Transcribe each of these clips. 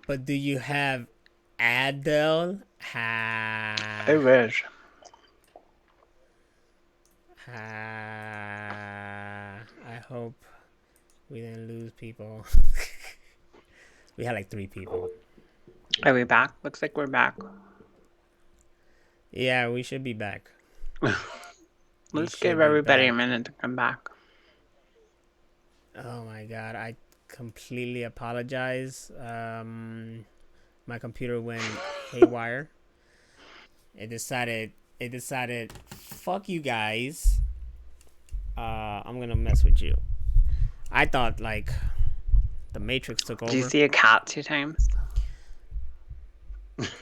But do you have Adele? I wish. I hope we didn't lose people. We had like 3 people. Are we back? Looks like we're back. Yeah, we should be back. We Let's give should be everybody a back. minute to come back. Oh my god, I completely apologize. My computer went haywire. It decided. Fuck you guys. I'm gonna mess with you. I thought like the Matrix took Did you over. see a cat 2 times?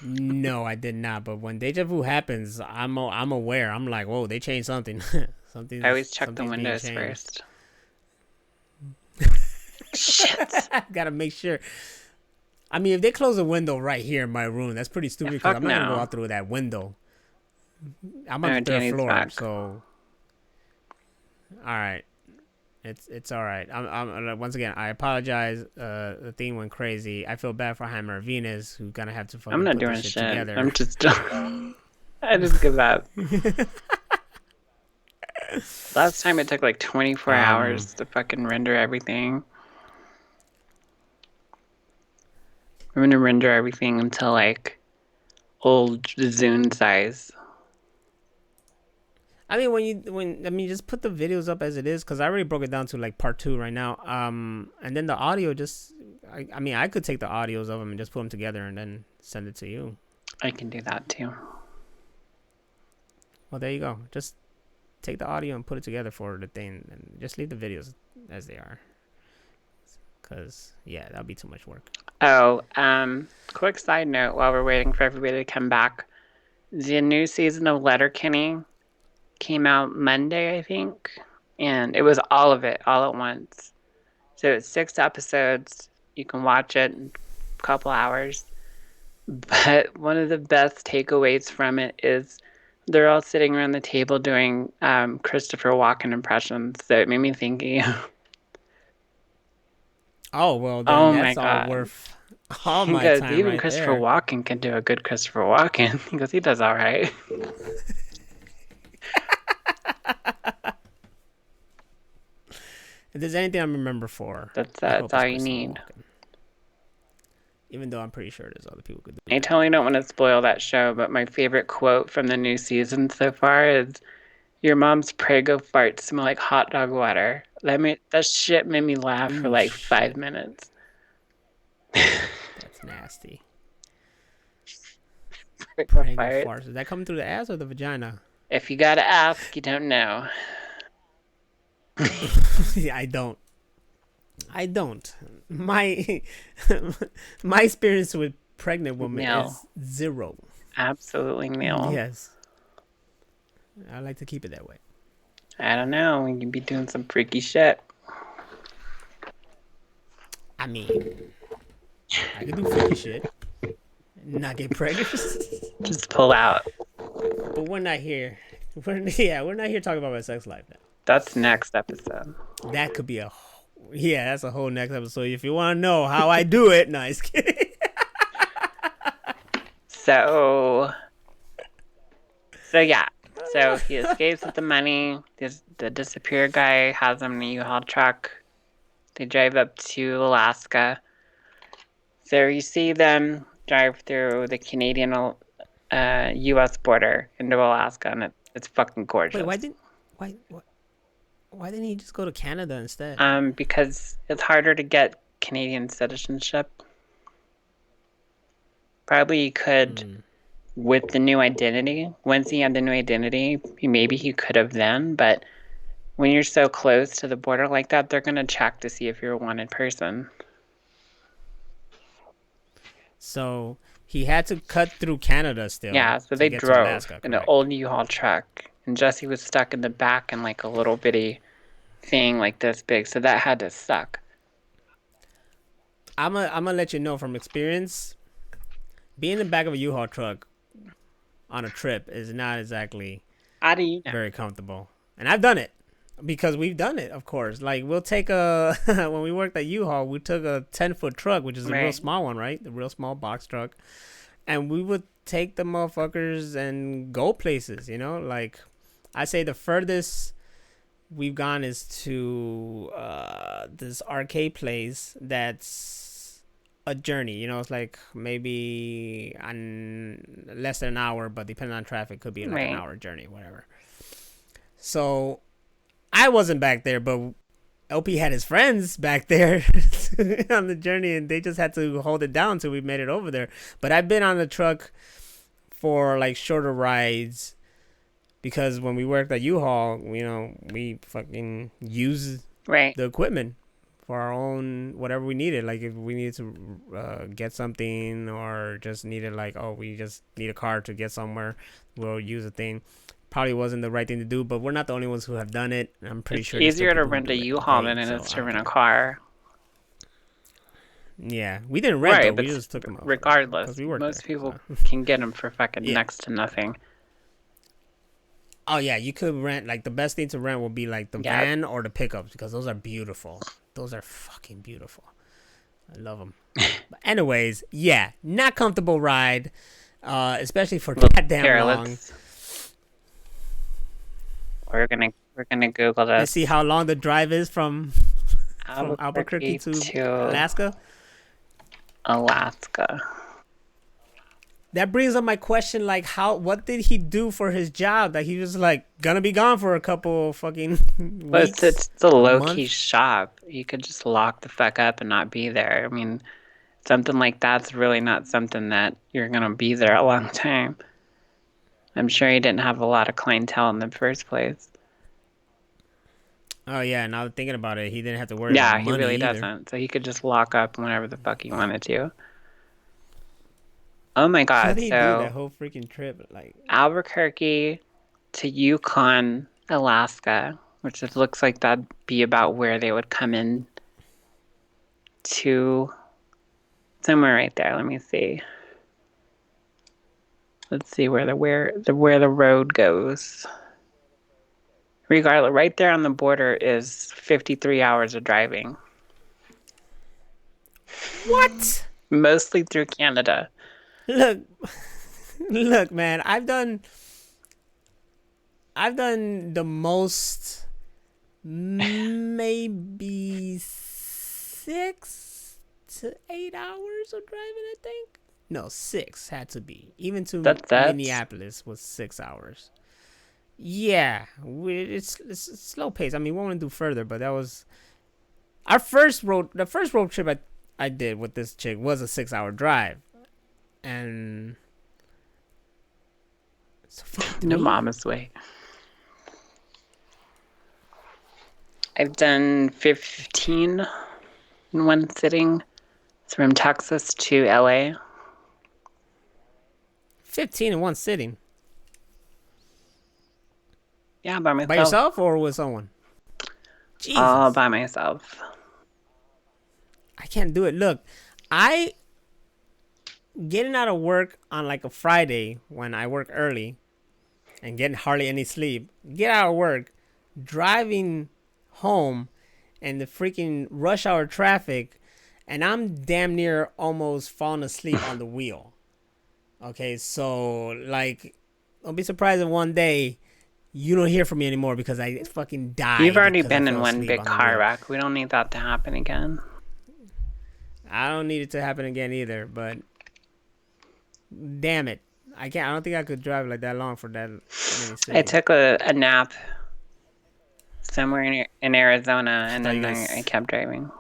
No, I did not. But when deja vu happens, I'm aware. I'm like, whoa, they changed something. I always check the Something's being windows changed. first. Shit. Gotta make sure. I mean, if they close a window right here in my room, that's pretty stupid because Fuck I'm not gonna go no. out through that window. I'm on No, the third Danny's floor, back. so all right. It's all right. I'm once again. I apologize. The thing went crazy. I feel bad for Hammer Venus, who's gonna have to I'm fucking not put doing this shit shit. together. I'm just I just give up. Last time it took like 24 hours to fucking render everything. I'm gonna render everything until like old Zune size. I mean, just put the videos up as it is, because I already broke it down to like part 2 right now. And then the audio, I mean, I could take the audios of them and just put them together and then send it to you. I can do that too. Well, there you go. Just take the audio and put it together for the thing, and just leave the videos as they are. Cause yeah, that'll be too much work. Oh, quick side note while we're waiting for everybody to come back. The new season of Letterkenny came out Monday, I think, and it was all of it all at once. So it's 6 episodes. You can watch it in a couple hours. But one of the best takeaways from it is they're all sitting around the table doing Christopher Walken impressions. So it made me think of you. Oh well, then Oh my that's all god. worth all He my goes, time even right Christopher there. Walken can do a good Christopher Walken. He goes, he does all right. If there's anything I remember for, That's all you need. Walken. Even though I'm pretty sure there's other people who could do I that. totally don't want to spoil that show, but my favorite quote from the new season so far is, "Your mom's Prego farts smell like hot dog water." That shit made me laugh for like 5 minutes. That's nasty. Prego Prego farts. farts. Is that coming through the ass or the vagina? If you gotta ask, you don't know. Yeah, I don't. My my experience with pregnant women is 0. Absolutely nil. Yes. I like to keep it that way. I don't know. We could be doing some freaky shit. I mean, I could do freaky shit. Not get pregnant. Just pull out. But we're not here. We're not here talking about my sex life now. That's next episode. That could be that's a whole next episode. If you want to know how I do it, nice kidding. So yeah. So he escapes with the money. The disappeared guy has him in a U-Haul truck. They drive up to Alaska. So you see them drive through the Canadian U.S. border into Alaska, and it's fucking gorgeous. Wait, why didn't he just go to Canada instead? Because it's harder to get Canadian citizenship. Probably he could with the new identity. Once he had the new identity, maybe he could have then, but when you're so close to the border like that, they're going to check to see if you're a wanted person. So he had to cut through Canada still. Yeah, so they drove Alaska, in an old U-Haul truck, and Jesse was stuck in the back in like a little bitty thing like this big, so that had to suck. I'm gonna let you know from experience, being in the back of a U-Haul truck on a trip is not exactly How do you know? very comfortable. And I've done it. because we've done it, of course. Like we'll take a when we worked at U-Haul, we took a 10-foot truck, which is a real Right. small one, right? The real small box truck, and we would take the motherfuckers and go places. Like I say the furthest we've gone is to this arcade place that's a journey. It's like maybe less than an hour, but depending on traffic, could be like an Right. hour journey, whatever. So I wasn't back there, but LP had his friends back there on the journey, and they just had to hold it down till we made it over there. But I've been on the truck for like shorter rides because when we worked at U-Haul, we fucking use Right. the equipment for our own whatever we needed. Like if we needed to get something or just needed we just need a car to get somewhere, we'll use a thing. Probably wasn't the right thing to do, but we're not the only ones who have done it. I'm pretty It's sure there's still easier to people who rent do a it. U-Haul Okay, than it so is I to don't rent a care. car. Yeah, we didn't rent though. Right, We but just took them off because regardless, we worked most there. people So can get them for fucking yeah. next to nothing. Oh yeah, you could rent. Like the best thing to rent will be like the Yeah. van or the pickups because those are beautiful. Those are fucking beautiful. I love them. But anyways, yeah, not comfortable ride, especially for Look, that damn here, long. we're gonna Google Let's this. see how long the drive is from Albuquerque Albuquerque to to Alaska. Alaska. That brings up my question, like what did he do for his job that he was like gonna be gone for a couple fucking But weeks, it's the a low-key month? shop. You could just lock the fuck up and not be there. I mean, something like that's really not something that you're gonna be there a long time. I'm sure he didn't have a lot of clientele in the first place. Oh yeah, now thinking about it, he didn't have to worry about Yeah, he money really either. doesn't. So he could just lock up whenever the fuck he wanted to. Oh my How God. did he do that So whole freaking trip? Like, Albuquerque to Yukon, Alaska, which it looks like that'd be about where they would come in to somewhere right there. Let me see. Let's see where the road goes. Regardless, right there on the border is 53 hours of driving, what? mostly through Canada. Look, look, man. I've done the most, maybe 6 to 8 hours of driving. I think no, 6 had to be. Even to That's Minneapolis was 6 hours. Yeah, it's slow pace. I mean, we want to do further, but that was the first road trip I did with this chick was a 6 hour drive, and so no 53. mama's way. I've done 15 in one sitting. It's from Texas to LA. 15 in one sitting. Yeah, by By myself. yourself or with someone? Jesus. All by myself. I can't do it. Look, I getting out of work on like a Friday when I work early and getting hardly any sleep. Get out of work, driving home and the freaking rush hour traffic, and I'm damn near almost falling asleep on the wheel. Okay, so like don't be surprised if one day you don't hear from me anymore because I fucking died. You've already because I been in fell one asleep big on the car wheel. wreck. We don't need that to happen again. I don't need it to happen again either, but damn it. I don't think I could drive like that long for that many cities. I took a nap somewhere in Arizona, and then I kept driving.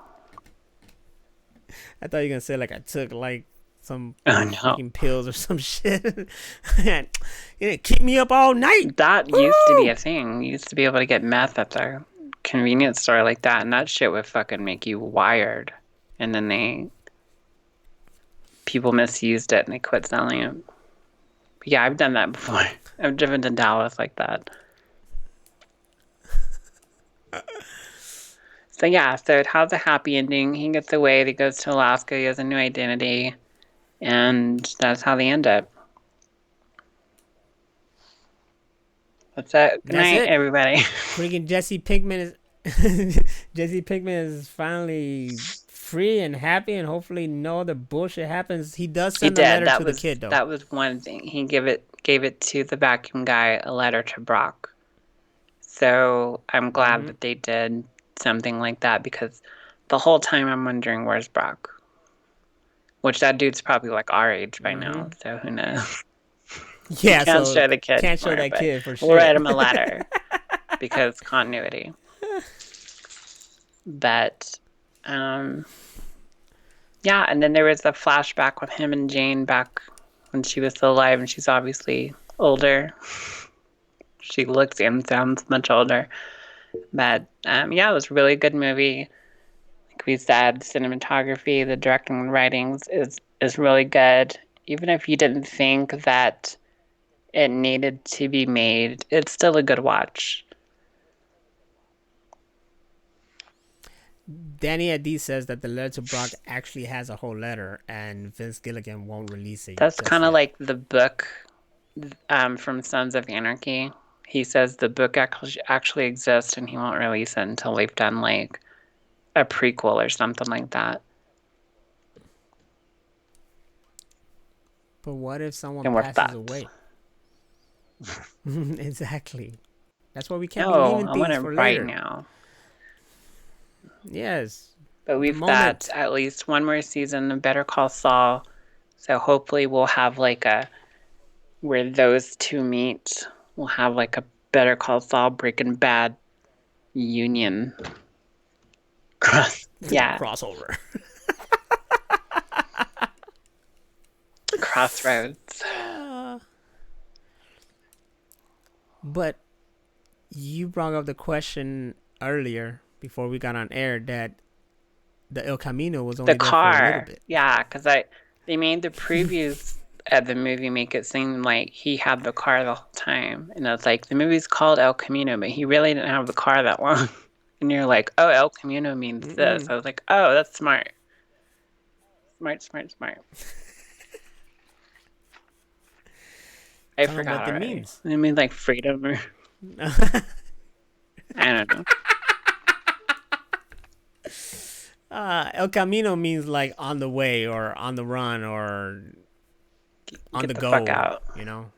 I thought you were gonna say like I took like some Oh no. fucking pills or some shit. It keep me up all night. That used to be a thing. You used to be able to get meth at the convenience store like that, and that shit would fucking make you wired. And then people misused it and they quit selling it. But yeah, I've done that before. I've driven to Dallas like that. So yeah, so it has a happy ending. He gets away, he goes to Alaska, he has a new identity, and that's how they end up. That's it. Good That's night, it. everybody. Freaking Jesse Pinkman is Jesse Pinkman is finally free and happy, and hopefully no other bullshit happens. He does He send a did. letter That to the was kid though. that was one thing. He gave it to the vacuum guy, a letter to Brock. So I'm glad Hmm. that they did something like that because the whole time I'm wondering where's Brock. Which that dude's probably like our age by now, Hmm. so who knows? We Yeah, can't so show the kid can't show anymore, that but kid for we'll write shit. him a letter because continuity. But um yeah, and then there was a flashback with him and Jane back when she was still alive and she's obviously older. She looks and sounds much older. But yeah, it was a really good movie. Like we said, cinematography, the directing and writings is really good. Even if you didn't think that it needed to be made, it's still a good watch. Danny Adi says that the letter to Brock actually has a whole letter, and Vince Gilligan won't release it That's just kind of yet. like the book from Sons of Anarchy. He says the book actually exists and he won't release it until they've done like a prequel or something like that. But what if someone And we're passes fucked. away? Exactly. That's why we can't be No, leaving I want things it for right later. now. Yes. But The we've got moment. at least one more season of Better Call Saul. So hopefully we'll have like a where those two meet. We'll have like a Better Call Saul Breaking Bad union. Yeah, Crossover. crossroads. Uh, but you brought up the question earlier before we got on air that the El Camino was The only there for a little car, bit. yeah, because they made the previews of the movie make it seem like he had the car the whole time, and it's like the movie's called El Camino, but he really didn't have the car that long. And you're like, oh, El Camino means this. Mm-mm. I was like, oh, that's smart, smart, smart, smart. I Tell them forgot what it already. means. It means like freedom, or I don't know. El Camino means like on the way or on the run or on Get the the fuck go, out. you know?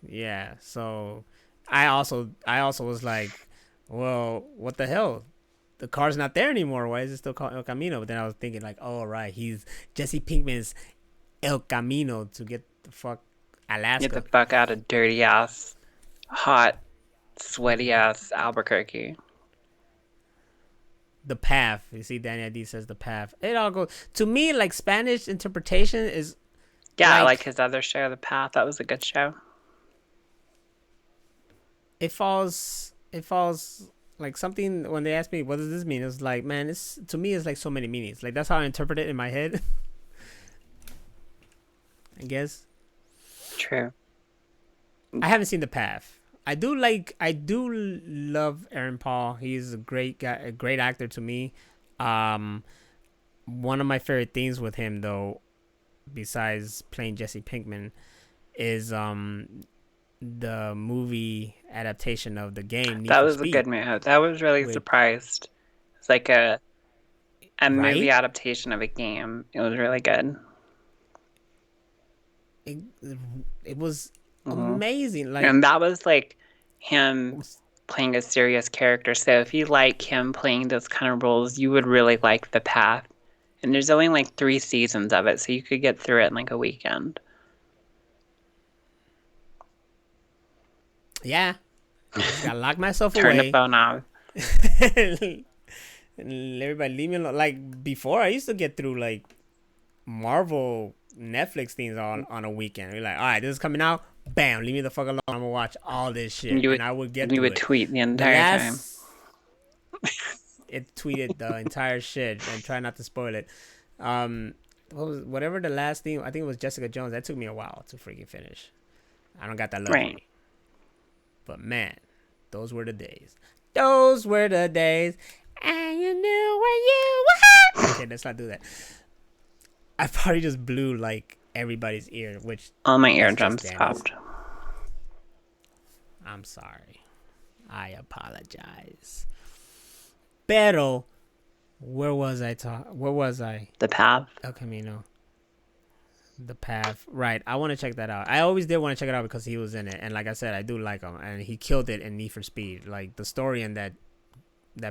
Yeah. So I also was like, well, what the hell? The car's not there anymore. Why is it still called El Camino? But then I was thinking like, oh right, he's Jesse Pinkman's El Camino to get the fuck Get the Alaska. fuck out of dirty ass, hot, sweaty ass Albuquerque. The path. You see, Danny D says the path. It all goes to me like Spanish interpretation is Yeah, like like his other show, The Path. That was a good show. it falls like something when they ask me what does this mean, it's like, man, it's to me it's like so many meanings, like that's how I interpret it in my head. I guess True. I haven't seen the path. I do love Aaron Paul. He's a great guy, a great actor to me. um One of my favorite things with him though, besides playing Jesse Pinkman, is the movie adaptation of the game Need That for was a Speed. good movie. That was really With surprised. It's like a movie right, adaptation of a game. It was really good. it, it was Hmm. amazing. Like, And that was like him playing a serious character. So if you like him playing those kind of roles, you would really like The Path. And there's only like 3 seasons of it, so you could get through it in like a weekend. yeah, I just gotta lock myself Turn the away. phone off. And everybody leave me alone. Like before, I used to get through like Marvel Netflix things on a weekend. You're like, all right, this is coming out. Bam, leave me the fuck alone. I'm gonna watch all this shit, You would and I would get you through would it. tweet the The entire time. last, it tweeted the entire shit and try not to spoil it. Whatever the last thing, I think it was Jessica Jones. That took me a while to freaking finish. I don't got that Right. luxury. But man, those were the days. Those were the days. And you knew where you were. Okay, let's not do that. I probably just blew like everybody's ear, which All my that's just eardrums Danny's. popped. I'm sorry. I apologize. Pero, where was I? Where was I? The Path. El Camino. The Path. Right. I want to check that out. I always did want to check it out because he was in it. And like I said, I do like him. And he killed it in Need for Speed. Like, the story in that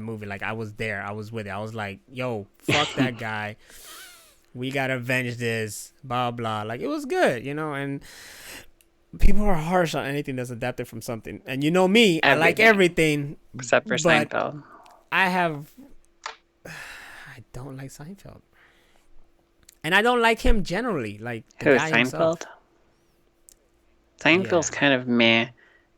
movie, like, I was there. I was with it. I was like, yo, fuck that guy. We got to avenge this. Blah, blah. Like, it was good, you know? And people are harsh on anything that's adapted from something. And you know me. Everything. I like everything. Except for Seinfeld. I don't like Seinfeld. And I don't like him generally. Like, the guy himself. Seinfeld's kind of meh,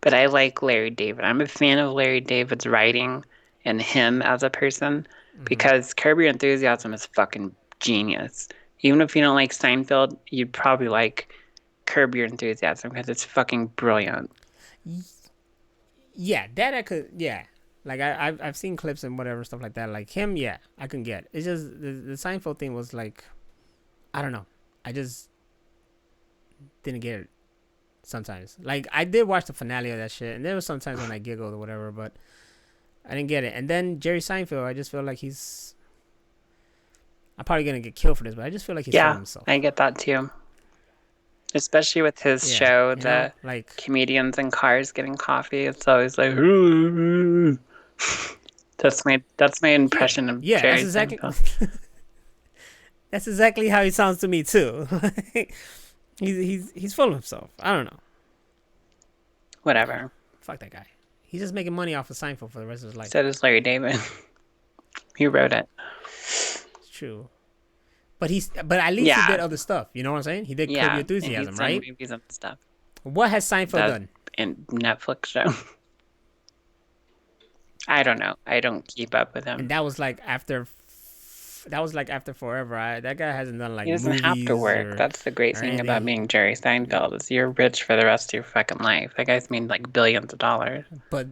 but I like Larry David. I'm a fan of Larry David's writing and him as a person because Curb Your Enthusiasm is fucking genius. Even if you don't like Seinfeld, you'd probably like Curb Your Enthusiasm because it's fucking brilliant. Yeah, that I could, yeah. Like, I've seen clips and whatever, stuff like that. Like, him, yeah, I can get. It's just, the Seinfeld thing was like, I don't know. I just didn't get it sometimes. Like, I did watch the finale of that shit, and there was sometimes when I giggled or whatever, but I didn't get it. And then Jerry Seinfeld, I just feel like I'm probably going to get killed for this, but I just feel like he's fooling himself. I get that too. Especially with his show, the like comedians in cars getting coffee. It's always like, that's my impression of Jerry that's exactly Seinfeld. That's exactly how he sounds to me too. he's full of himself. I don't know. Whatever. Fuck that guy. He's just making money off of Seinfeld for the rest of his life. So does Larry David. He wrote it. It's true. But at least he did other stuff. You know what I'm saying? He did Curb Your Enthusiasm, right? Movies and stuff. What has Seinfeld done? In Netflix show. I don't know. I don't keep up with him. And that was like after forever. That guy hasn't done like movies. He doesn't have to work. That's the great thing about being Jerry Seinfeld is you're rich for the rest of your fucking life. That guy's made like billions of dollars. But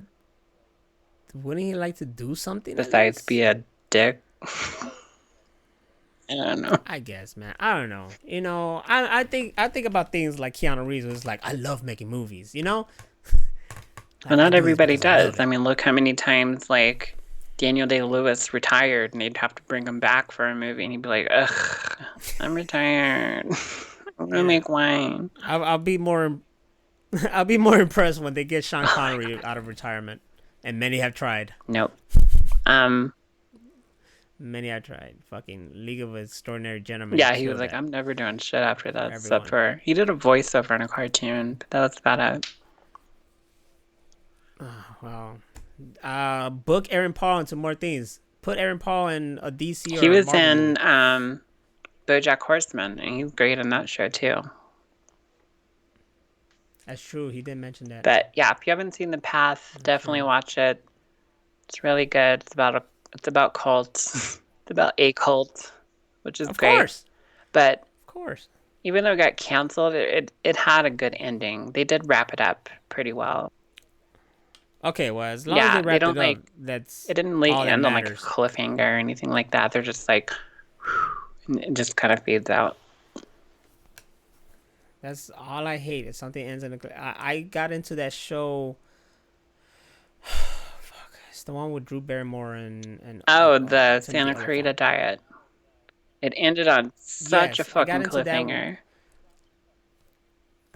wouldn't he like to do something besides be a dick? I don't know. I guess, man. I don't know. You know, I think about things like Keanu Reeves was like, I love making movies, you know? Like, well, not everybody does. I mean, look how many times like Daniel Day-Lewis retired and they'd have to bring him back for a movie and he'd be like, ugh, I'm retired. I'm gonna make wine. I'll be more impressed when they get Sean Connery out of retirement. And many have tried. Nope. Many I tried. Fucking League of Extraordinary Gentlemen. Yeah, he was like, I'm never doing shit after that. Except for he did a voiceover in a cartoon, but that was about it. Oh, wow. Book Aaron Paul into more things. Put Aaron Paul in a DC or he was Marvel in BoJack Horseman, and he's great in that show too. That's true. He did mention that. But yeah, if you haven't seen The Path, definitely watch it. It's really good. It's about cults. It's about a cult, which is great. Of course. But of course, even though it got canceled, it had a good ending. They did wrap it up pretty well. Okay, well, as long as they wrapped it up, it didn't end on like a cliffhanger or anything like that. They're just like, and it just kind of fades out. That's all I hate. If something ends in I got into that show. It's the one with Drew Barrymore and the Santa Clarita Diet. It ended on such a fucking cliffhanger.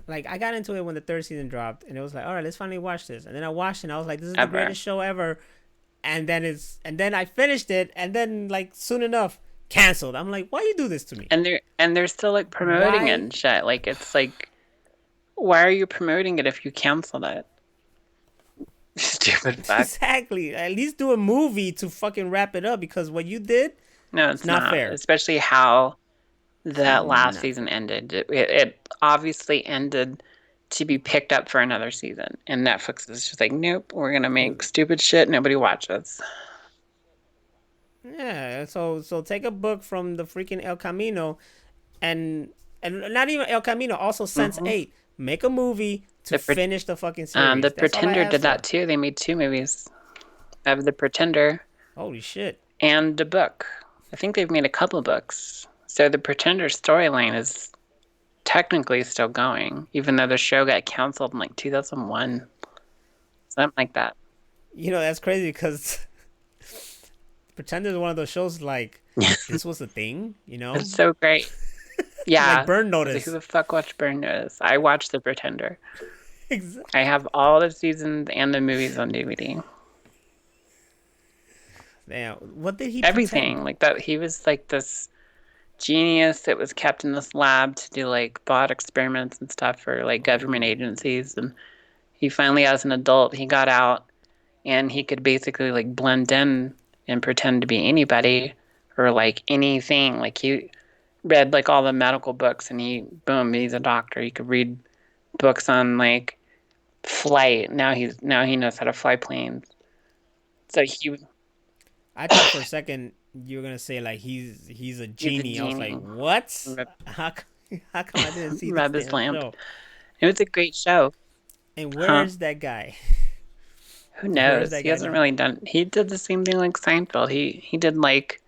Like, I got into it when the third season dropped, and it was like, all right, let's finally watch this. And then I watched it, and I was like, this is the greatest show ever. And then I finished it, and then like soon enough, canceled. I'm like, why you do this to me? And they're still like promoting it and shit. Like, it's like, why are you promoting it if you canceled it? Stupid fuck. Exactly. At least do a movie to fucking wrap it up, because what you did, no, it's not fair. Especially how that last season ended. It obviously ended to be picked up for another season, and Netflix is just like, nope, we're gonna make stupid shit nobody watches. Yeah, so take a book from the freaking El Camino, and not even El Camino, also Sense8. Make a movie to finish the fucking series. The Pretender did that too. They made 2 movies of The Pretender. Holy shit. And the book. I think they've made a couple books. So the Pretender storyline is technically still going, even though the show got canceled in like 2001. something like that. That's crazy because Pretender is one of those shows like this was a thing, It's so great. like Yeah. Burn I was like, who Notice. the fuck watched Burn Notice? I watched The Pretender. Exactly. I have all the seasons and the movies on DVD. Damn, what did he pretend? Everything. Like that he was like this genius that was kept in this lab to do like bot experiments and stuff for like government Ooh. agencies, and he finally as an adult he got out and he could basically like blend in and pretend to be anybody or like anything. Like he read like all the medical books and he boom, he's a doctor. He could read books on like flight. Now he knows how to fly planes. So I thought for a second you were gonna say like he's a he's a genie. I was like, genie. what? How come I didn't see this Rub his damn lamp. show? It was a great show. And Huh? where's that guy? Who Where's knows? that He guy hasn't now? really done. He did the same thing like Seinfeld. He did like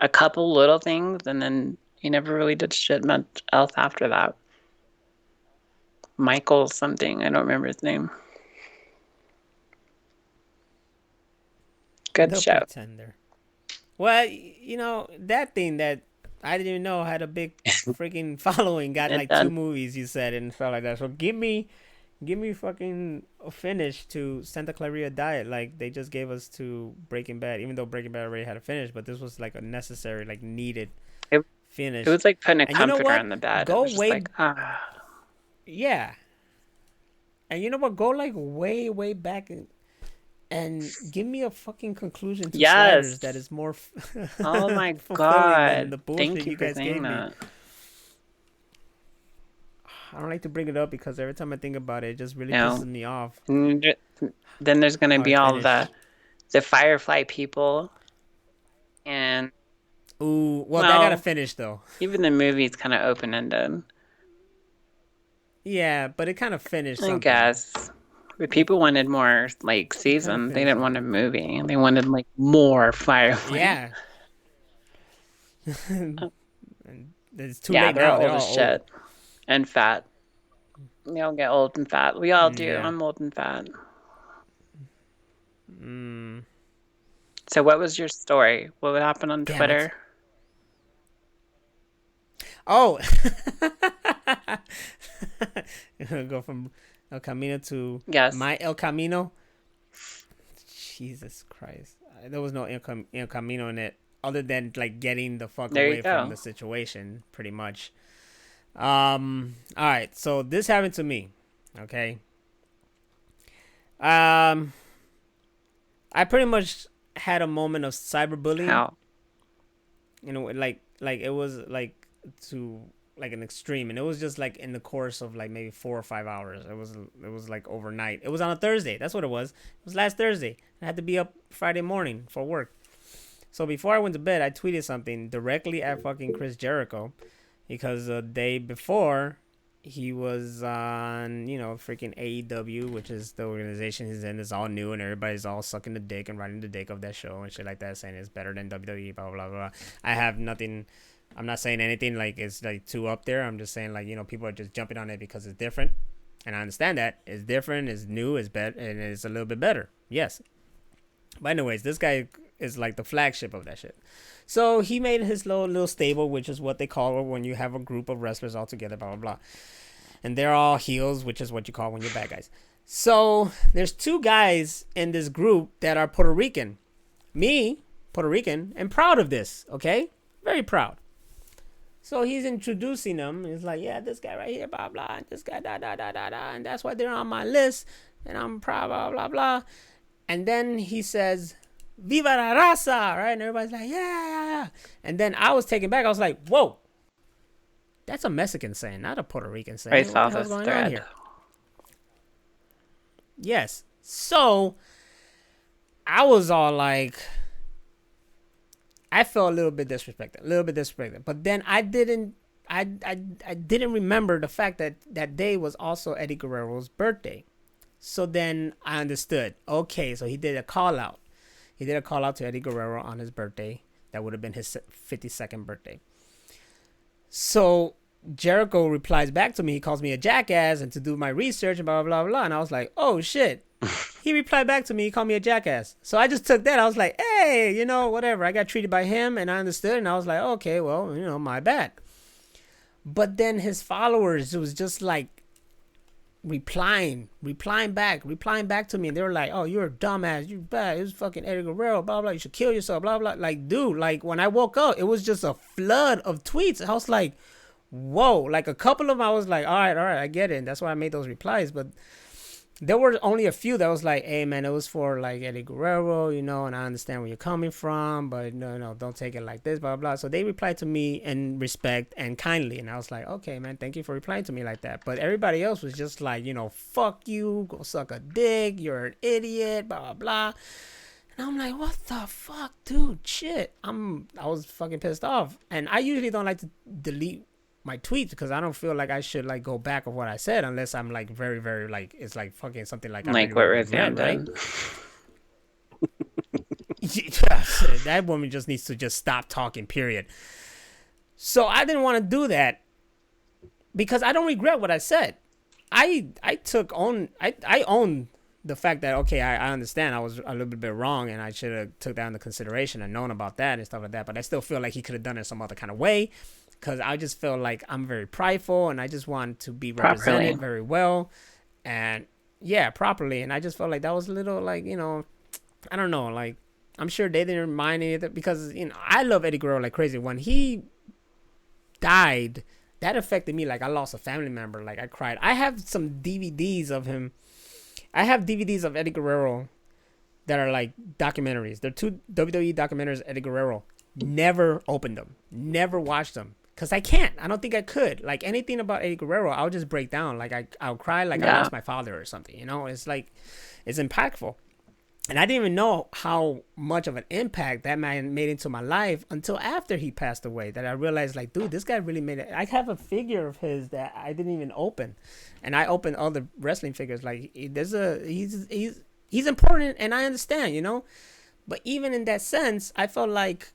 a couple little things, and then he never really did shit much else after that. Michael something. I don't remember his name. Good The show. Pretender. Well, that thing that I didn't even know had a big freaking following got It like two done. movies you said and stuff like that. So give me fucking a finish to Santa Clarita Diet like they just gave us to Breaking Bad. Even though Breaking Bad already had a finish, but this was like a necessary, like needed It, it finish. was like putting a And you know comforter what? on the bed. It Go was just way, like ah. yeah. And you know what? Go like way, way back and give me a fucking conclusion to Sliders that Yes. is more Oh my fulfilling than god. the Thank bullshit you you for guys saying gave me. that. I don't like to bring it up because every time I think about it, it just really pisses No. me off And then there's gonna how be it all finished. the Firefly people and Ooh, well, that gotta well, finish though. even the movie's kind of open ended. Yeah, but it kind of finished I something. guess. But It people wanted more like it kind of season. They finished didn't want a something. movie. They wanted like more Firefly. Yeah, and it's too Yeah, late they're now. all They're old as all old. shit and fat. They all get old and fat. We all do. Yeah. I'm old and fat. Mm, So what was your story? What would happen on damn it. Twitter? Oh. Go from El Camino to Yes. my El Camino. Jesus Christ. There was no El Camino in it other than like getting the fuck There you away from go. the situation, pretty much. All right. So this happened to me. Okay. Um, I pretty much had a moment of cyberbullying. How? Like it was like to like an extreme, and it was just like in the course of like maybe 4 or 5 hours. It was like overnight. It was on a Thursday. That's what it was. It was last Thursday. I had to be up Friday morning for work. So before I went to bed, I tweeted something directly at fucking Chris Jericho because the day before he was on, freaking AEW, which is the organization he's in. It's all new and everybody's all sucking the dick and riding the dick of that show and shit like that, saying it's better than WWE, blah, blah, blah. I have nothing. I'm not saying anything like it's like too up there. I'm just saying like, people are just jumping on it because it's different. And I understand that. It's different, it's new, it's better, and it's a little bit better. Yes. But anyways, this guy is like the flagship of that shit. So he made his little stable, which is what they call when you have a group of wrestlers all together, blah, blah, blah. And they're all heels, which is what you call when you're bad guys. So there's two guys in this group that are Puerto Rican. Me, Puerto Rican, am proud of this, okay? Very proud. So he's introducing them. He's like, yeah, this guy right here, blah, blah, and this guy, da, da, da, da, da. And that's why they're on my list. And I'm proud, blah, blah, blah. And then he says, Viva la raza, right? And everybody's like, yeah, yeah, yeah. And then I was taken back. I was like, whoa, that's a Mexican saying, not a Puerto Rican I saying. What saw the hell's this going on thread. here? Yes. So I was all like, I felt a little bit disrespected. But then I didn't remember the fact that that day was also Eddie Guerrero's birthday. So then I understood. Okay, so he did a call out. He did a call out to Eddie Guerrero on his birthday. That would have been his 52nd birthday. So Jericho replies back to me. He calls me a jackass and to do my research and blah, blah, blah, blah. And I was like, oh, shit. he replied back to me. He called me a jackass. So I just took that. I was like, hey, whatever. I got treated by him, and I understood. And I was like, okay, well, my bad. But then his followers, it was just like replying back to me. And they were like, oh, you're a dumbass. You bad. It was fucking Eddie Guerrero, blah, blah. You should kill yourself, blah, blah. Like, dude, like when I woke up, it was just a flood of tweets. I was like, whoa. Like a couple of them, I was like, all right, I get it. And that's why I made those replies. But there were only a few that was like, hey, man, it was for like Eddie Guerrero, and I understand where you're coming from, but no, don't take it like this, blah, blah. So they replied to me in respect and kindly. And I was like, okay, man, thank you for replying to me like that. But everybody else was just like, fuck you, go suck a dick, you're an idiot, blah, blah, blah. And I'm like, what the fuck, dude, shit. I was fucking pissed off. And I usually don't like to delete my tweets because I don't feel like I should like go back of what I said unless I'm like very, very like it's like fucking something like what Roseanne did. That woman just needs to just stop talking, period. So I didn't want to do that because I don't regret what I said. I own the fact that okay, I understand I was a little bit wrong and I should have took that into consideration and known about that and stuff like that, but I still feel like he could have done it some other kind of way. Because I just feel like I'm very prideful and I just want to be represented very well. And yeah, properly. And I just felt like that was a little like, I don't know. Like, I'm sure they didn't mind it because, I love Eddie Guerrero like crazy. When he died, that affected me. Like, I lost a family member. Like, I cried. I have some DVDs of him. I have DVDs of Eddie Guerrero that are like documentaries. They're 2 WWE documentaries, Eddie Guerrero. Never opened them. Never watched them. Because I can't. I don't think I could. Like, anything about Eddie Guerrero, I'll just break down. Like, I'll cry like I lost my father or something. It's like, it's impactful. And I didn't even know how much of an impact that man made into my life until after he passed away. That I realized, like, dude, this guy really made it. I have a figure of his that I didn't even open. And I opened all the wrestling figures. Like, he's important, and I understand, But even in that sense, I felt like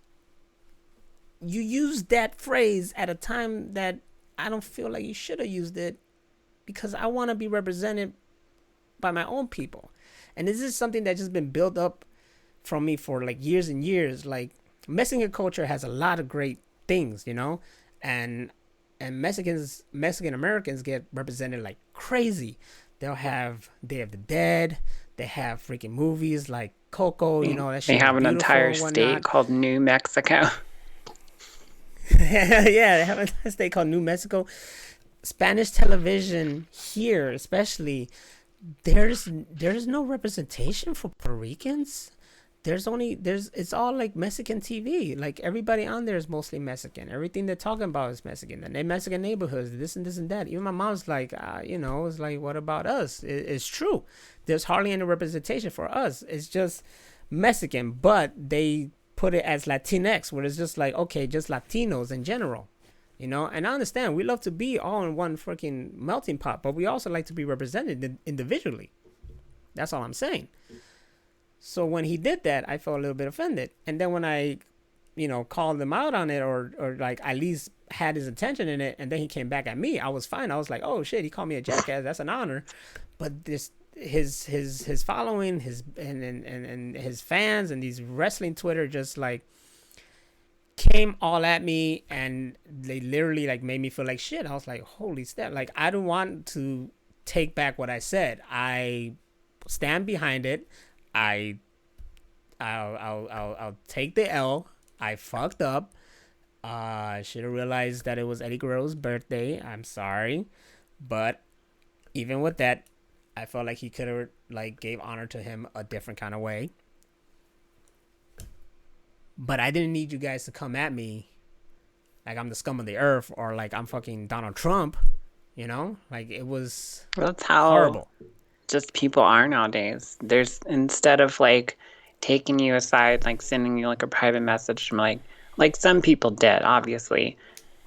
you used that phrase at a time that I don't feel like you should have used it because I want to be represented by my own people. And this is something that's just been built up from me for like years and years. Like Mexican culture has a lot of great things, and Mexican Americans get represented like crazy. They'll have Day of the Dead. They have freaking movies like Coco, that shit. They have an entire state called New Mexico. Yeah, they have a state called New Mexico. Spanish television here, especially, there's no representation for Puerto Ricans. It's all like Mexican TV. Like everybody on there is mostly Mexican. Everything they're talking about is Mexican. And they Mexican neighborhoods, this and this and that. Even my mom's like, it's like, what about us? It's true. There's hardly any representation for us. It's just Mexican, but they put it as Latinx, where it's just like, okay, just Latinos in general, and I understand we love to be all in one freaking melting pot, but we also like to be represented individually. That's all I'm saying. So when he did that, I felt a little bit offended. And then when I, called him out on it or like at least had his attention in it, and then he came back at me, I was fine. I was like, oh shit, he called me a jackass. That's an honor. But this, his following, and his fans and these wrestling Twitter just like came all at me, and they literally like made me feel like shit. I was like, holy snap. Like, I don't want to take back what I said. I stand behind it. I'll take the L. I fucked up. I should have realized that it was Eddie Guerrero's birthday. I'm sorry. But even with that, I felt like he could have like gave honor to him a different kind of way. But I didn't need you guys to come at me like I'm the scum of the earth or like I'm fucking Donald Trump, Like it was That's how horrible. Just people are nowadays. There's, instead of like taking you aside, like sending you like a private message from like some people did, obviously.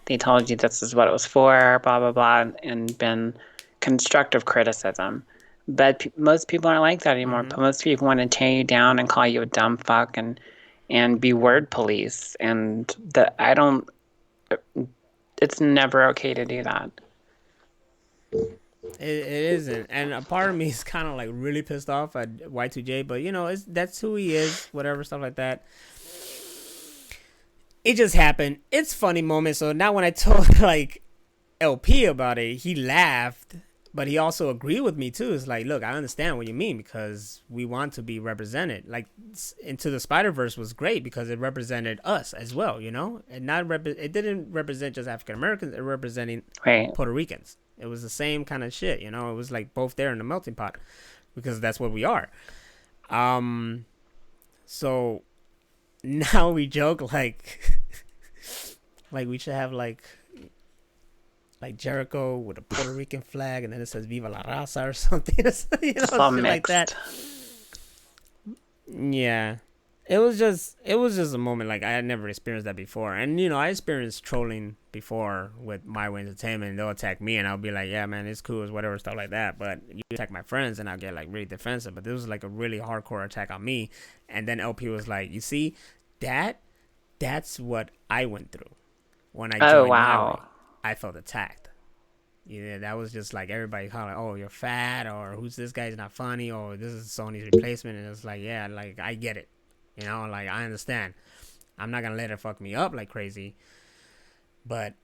They told you this is what it was for, blah, blah, blah, and been constructive criticism. But most people aren't like that anymore. But most people want to tear you down and call you a dumb fuck and be word police. And it's never okay to do that. it isn't, and a part of me is kind of like really pissed off at Y2J, but you know, that's who he is, whatever stuff like that. It just happened. It's funny moment. So now when I told like LP about it, he laughed, but he also agreed with me too. It's like, look, I understand what you mean because we want to be represented. Like Into the Spider-Verse was great because it represented us as well, you know, and it didn't represent just African Americans. It representing Right. Puerto Ricans. It was the same kind of shit, you know. It was like both there in the melting pot because that's what we are. So now we joke like we should have like Jericho with a Puerto Rican flag and then it says Viva la Raza or something, you know, All shit mixed. like that. Yeah. It was just a moment like I had never experienced that before. And you know, I experienced trolling before with My Way Entertainment, and they'll attack me and I'll be like, yeah man, it's cool, it's whatever, stuff like that. But you attack my friends and I'll get like really defensive. But this was like a really hardcore attack on me. And then LP was like, you see, that's what I went through when I joined My Way. I felt attacked. Yeah, that was just like everybody calling, oh, you're fat, or who's this guy's not funny, or this is Sony's replacement. And it's like, yeah, like I get it. You know, like I understand. I'm not gonna let her fuck me up like crazy. But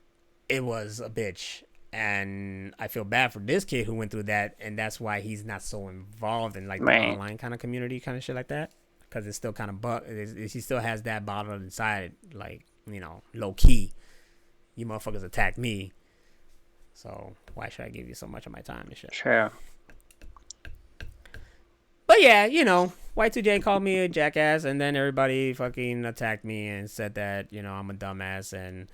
it was a bitch. And I feel bad for this kid who went through that, and that's why he's not so involved in like the online kind of community, kind of shit like that. Because it's still kind of he still has that bottled inside, like, you know, low key. You motherfuckers attacked me, so why should I give you so much of my time and shit? True. But yeah, you know, Y2J called me a jackass, and then everybody fucking attacked me and said that, you know, I'm a dumbass and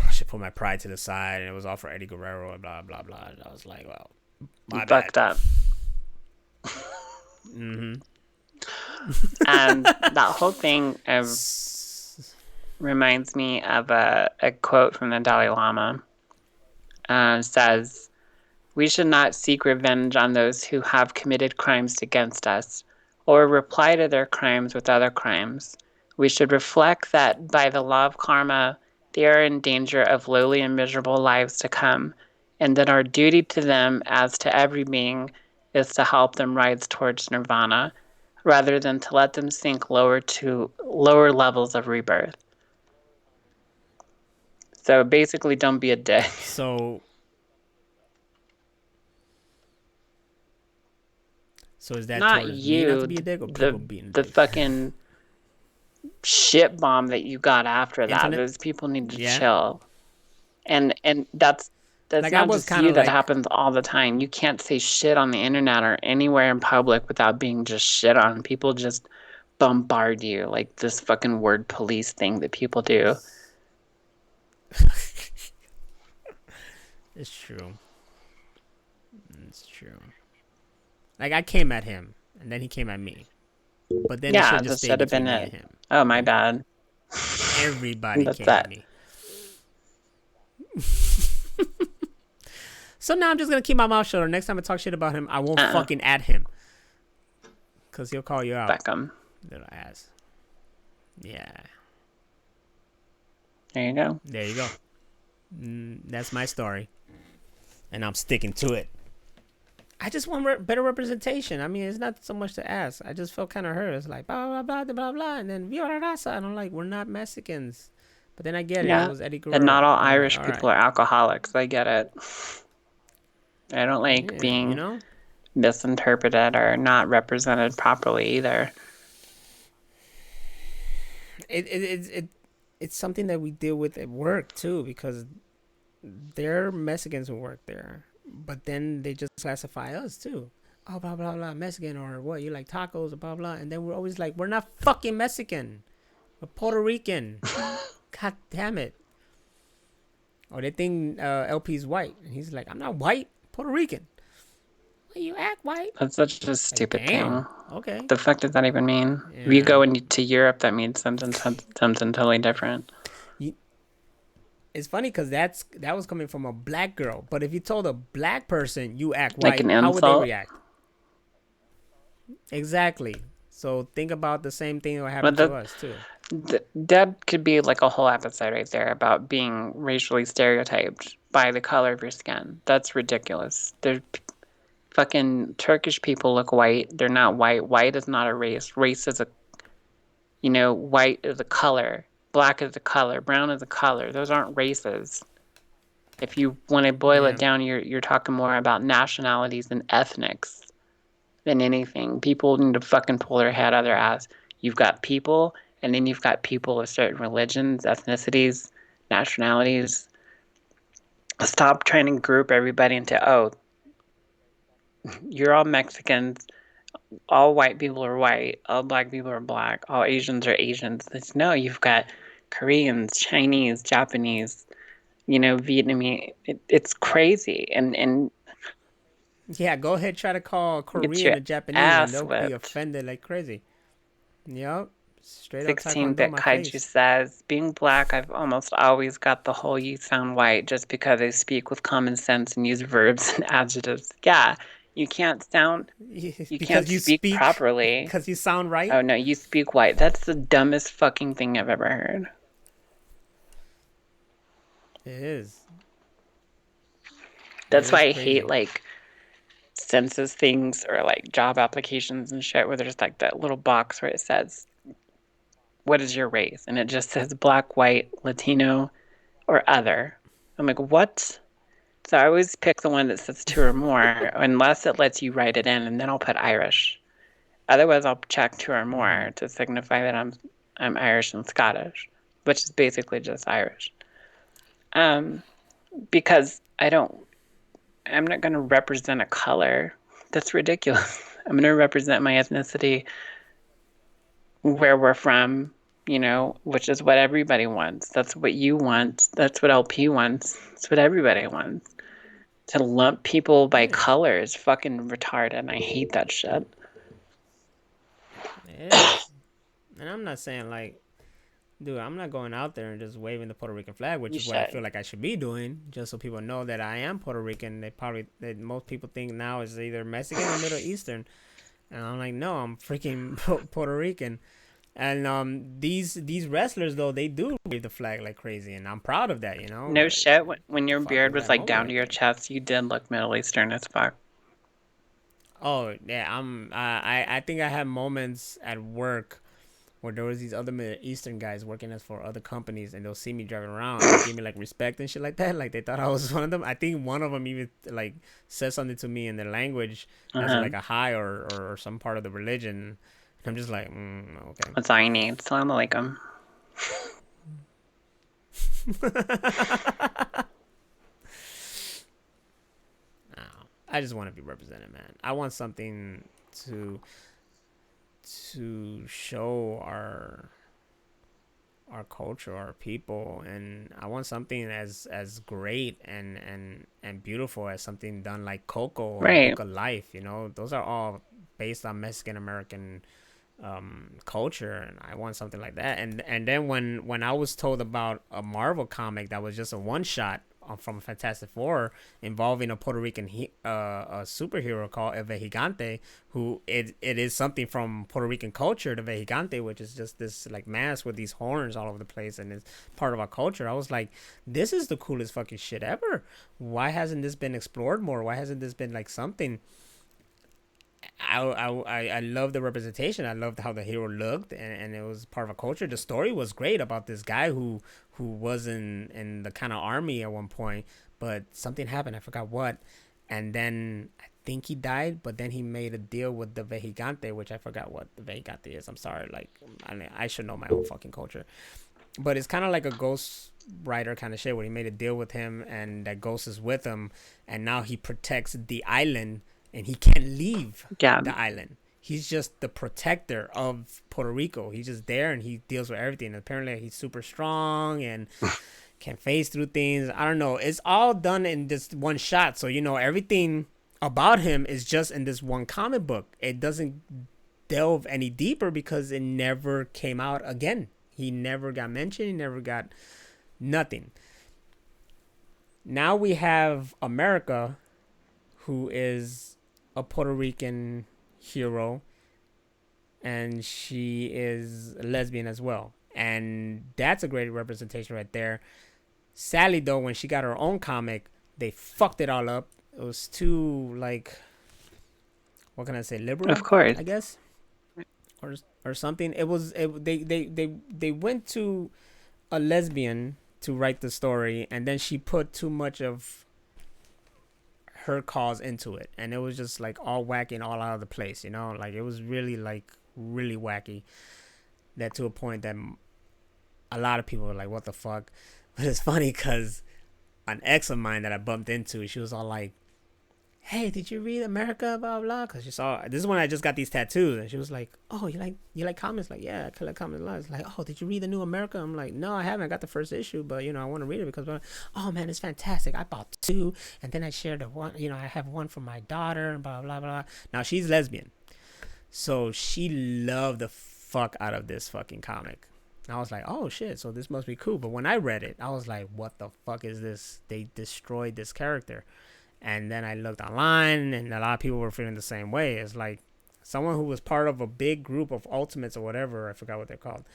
I should put my pride to the side, and it was all for Eddie Guerrero and blah blah blah. And I was like, well, my bad. Fucked up. And that whole thing reminds me of a quote from the Dalai Lama. Says, "We should not seek revenge on those who have committed crimes against us, or reply to their crimes with other crimes. We should reflect that by the law of karma, they are in danger of lowly and miserable lives to come, and that our duty to them, as to every being, is to help them rise towards nirvana, rather than to let them sink lower to lower levels of rebirth." So basically, don't be a dick. So is that not towards you, me not to be a dick, or people being the dicks? fucking shit bomb that you got after that? Internet? Those people need to chill. And that's Like, not just you. That happens all the time. You can't say shit on the internet or anywhere in public without being just shit on. People just bombard you like this fucking word police thing that people do. It's true. It's true. Like, I came at him, and then he came at me. But then it should just stay between me and him. Oh, my bad. Everybody came at me. So now I'm just going to keep my mouth shut. Next time I talk shit about him, I won't fucking at him. Because he'll call you out. Beckham. Little ass. Yeah. There you go. There you go. That's my story. And I'm sticking to it. I just want better representation. I mean, it's not so much to ask. I just felt kind of hurt. It's like, blah, blah, blah, blah, blah. And then, Viva la Raza. And I'm like, we're not Mexicans. But then I get it. It was Eddie Guerrero. And not all Irish people are alcoholics. I get it. I don't like being misinterpreted or not represented properly either. It's something that we deal with at work too, because there are Mexicans who work there, but then they just classify us too. Oh, blah blah blah, Mexican, or what? You like tacos, or blah blah, and then we're always like, we're not fucking Mexican, we're Puerto Rican. God damn it! Or they think LP's white, and he's like, I'm not white, Puerto Rican. Well, you act white. That's such a stupid thing. Okay. The fuck does that even mean? Yeah. If you go to Europe, that means something totally different. It's funny because that was coming from a black girl. But if you told a black person you act white, like an insult? How would they react? Exactly. So think about the same thing that But happened to us too. that could be like a whole episode right there about being racially stereotyped by the color of your skin. That's ridiculous. There's fucking Turkish people look white. They're not white. White is not a race. Race is a, white is a color. Black is a color. Brown is a color. Those aren't races. If you want to boil it Yeah. down, you're talking more about nationalities and ethnics than anything. People need to fucking pull their head out of their ass. You've got people, and then you've got people of certain religions, ethnicities, nationalities. Stop trying to group everybody into, oh, you're all Mexicans, all white people are white, all black people are black, all Asians are Asians. It's, no, you've got Koreans, Chinese, Japanese, Vietnamese. It's crazy, and Yeah, go ahead, try to call get Korean your or Japanese, and ass they'll be whipped. offended like crazy. Yep, straight up taekwondo 16-bit my kaiju face. says, being black, I've almost always got the whole you sound white just because I speak with common sense and use verbs and adjectives. Yeah, you can't sound, you can't Because you speak speak, properly. because you sound right. Oh no, you speak white. That's the dumbest fucking thing I've ever heard. It is. It That's why is I hate crazy. like census things or like job applications and shit where there's like that little box where it says, what is your race? And it just says black, white, Latino, or other. I'm like, what? So I always pick the one that says two or more, unless it lets you write it in, and then I'll put Irish. Otherwise, I'll check two or Mm-hmm. more to signify that I'm Irish and Scottish, which is basically just Irish. Um, because I'm not going to represent a color. That's ridiculous. I'm going to represent my ethnicity, where we're from, which is what everybody wants. That's what you want. That's what LP wants. That's what everybody wants. To lump people by Yeah, color is fucking retarded. I hate that shit. it is. And I'm not saying like, dude, I'm not going out there and just waving the Puerto Rican flag, which You is what I should. feel like I should be doing, just so people know that I am Puerto Rican. That most people think now is either Mexican or Middle Eastern, and I'm like, no, I'm freaking Puerto Rican. And these wrestlers though, they do wave the flag like crazy, and I'm proud of that. No Like, shit. When your fuck, beard look at was that like moment down to right your there. chest, you did look Middle Eastern as fuck. Oh yeah, I think I had moments at work where there was these other Middle Eastern guys working as for other companies, and they'll see me driving around and they give me like respect and shit like that. Like they thought I was one of them. I think one of them even like said something to me in their language Uh as huh. like a hi or some part of the religion. And I'm just like, okay. That's all you need. Salam alaikum. No, I just want to be represented, man. I want something to show our culture, our people, and I want something as great and beautiful as something done like Coco or Right. Book of Life. Those are all based on Mexican American culture, and I want something like that. And then when I was told about a Marvel comic that was just a one shot from Fantastic Four involving a Puerto Rican a superhero called El Vejigante, who it is something from Puerto Rican culture, the Vejigante, which is just this like mask with these horns all over the place, and it's part of our culture. I was like, this is the coolest fucking shit ever. Why hasn't this been explored more? Why hasn't this been like something? I love the representation. I loved how the hero looked, and it was part of a culture. The story was great about this guy who was in the kind of army at one point, but something happened. I forgot what, and then I think he died. But then he made a deal with the Vejigante, which I forgot what the Vejigante is. I'm sorry. Like I should know my own fucking culture, but it's kind of like a ghost writer kind of shit where he made a deal with him, and that ghost is with him, and now he protects the island, and he can't leave Yeah. the island. He's just the protector of Puerto Rico. He's just there, and he deals with everything. And apparently, he's super strong and can phase through things. I don't know. It's all done in this one shot, so everything about him is just in this one comic book. It doesn't delve any deeper because it never came out again. He never got mentioned. He never got nothing. Now we have America, who is a Puerto Rican hero and she is a lesbian as well. And that's a great representation right there. Sadly, though, when she got her own comic, they fucked it all up. It was too, like, what can I say, Of liberal, course. I guess, or something. It was they went to a lesbian to write the story, and then she put too much of her cause into it, and it was just like all wacky and all out of the place, like it was really really wacky, that to a point that a lot of people were like, what the fuck. But it's funny because an ex of mine that I bumped into, she was all like, hey, did you read America, blah blah? Because she saw, this is when I just got these tattoos, and she was like, oh, you like comics? Like, yeah, I collect comics a lot. It's like, oh, did you read the new America? I'm like, no, I haven't. I got the first issue, but I want to read it because, oh man, it's fantastic. I bought 2, and then I shared the one. I have one for my daughter, and blah blah blah. Now she's lesbian, so she loved the fuck out of this fucking comic. And I was like, oh shit, so this must be cool. But when I read it, I was like, what the fuck is this? They destroyed this character. And then I looked online, and a lot of people were feeling the same way. It's like someone who was part of a big group of Ultimates or whatever, I forgot what they're called,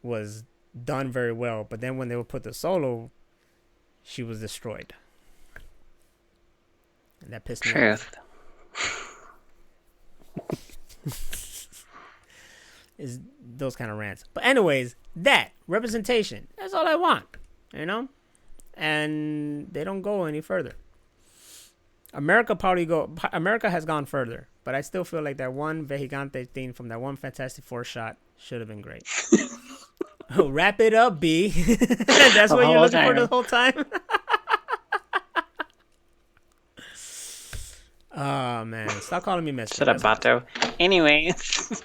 was done very well. But then when they would put the solo, she was destroyed. And that pissed me off. Is those kind of rants. But anyways, that representation, that's all I want, and they don't go any further. America has gone further, but I still feel like that one Vejigante thing from that one Fantastic Four shot should have been great. Wrap it up, B. That's what you're looking for the whole time. Oh man, stop calling me Mr. Shut up, Bato. Anyways.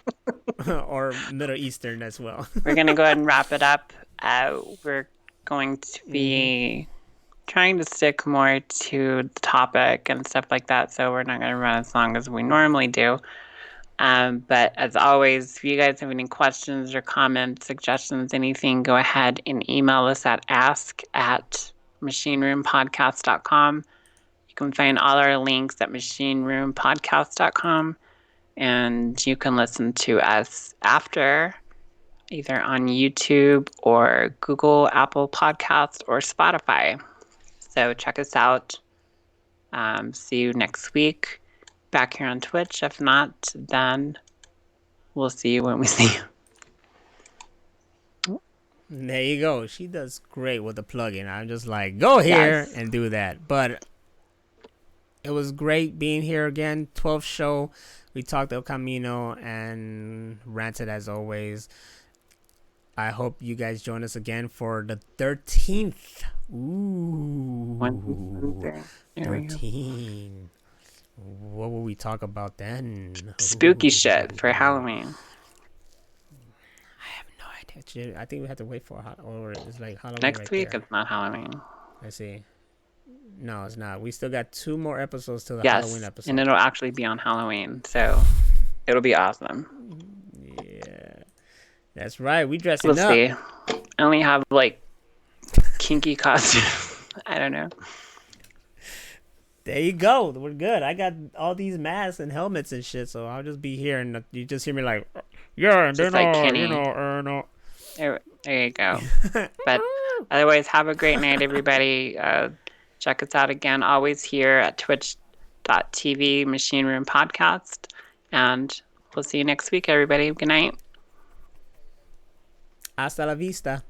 Or Middle Eastern as well. We're going to go ahead and wrap it up. We're going to be trying to stick more to the topic and stuff like that, so we're not going to run as long as we normally do. But as always, if you guys have any questions or comments, suggestions, anything, go ahead and email us at ask@machineroompodcast.com. You can find all our links at machineroompodcast.com, and you can listen to us after, either on YouTube or Google, Apple Podcasts, or Spotify. So check us out. See you next week back here on Twitch. If not, then we'll see you when we see you. There you go. She does great with the plugin. I'm just like, go here and do that. But it was great being here again. 12th show. We talked El Camino and ranted as always. I hope you guys join us again for the 13th. Ooh. 13. What will we talk about then? Spooky shit for Halloween. I have no idea. I think we have to wait for or it's like Halloween. Next week it's not Halloween. Let's see. No, it's not. We still got 2 more episodes till the Halloween episode. And it'll actually be on Halloween, so it'll be awesome. Yeah. That's right. We dressing up. We'll see. I only have kinky costumes. I don't know. There you go. We're good. I got all these masks and helmets and shit, so I'll just be here and you just hear me like, yeah, and then Kenny. no. There you go. But otherwise, have a great night, everybody. Check us out again, always here at twitch.tv Machine Room Podcast. And we'll see you next week, everybody. Good night. Hasta la vista.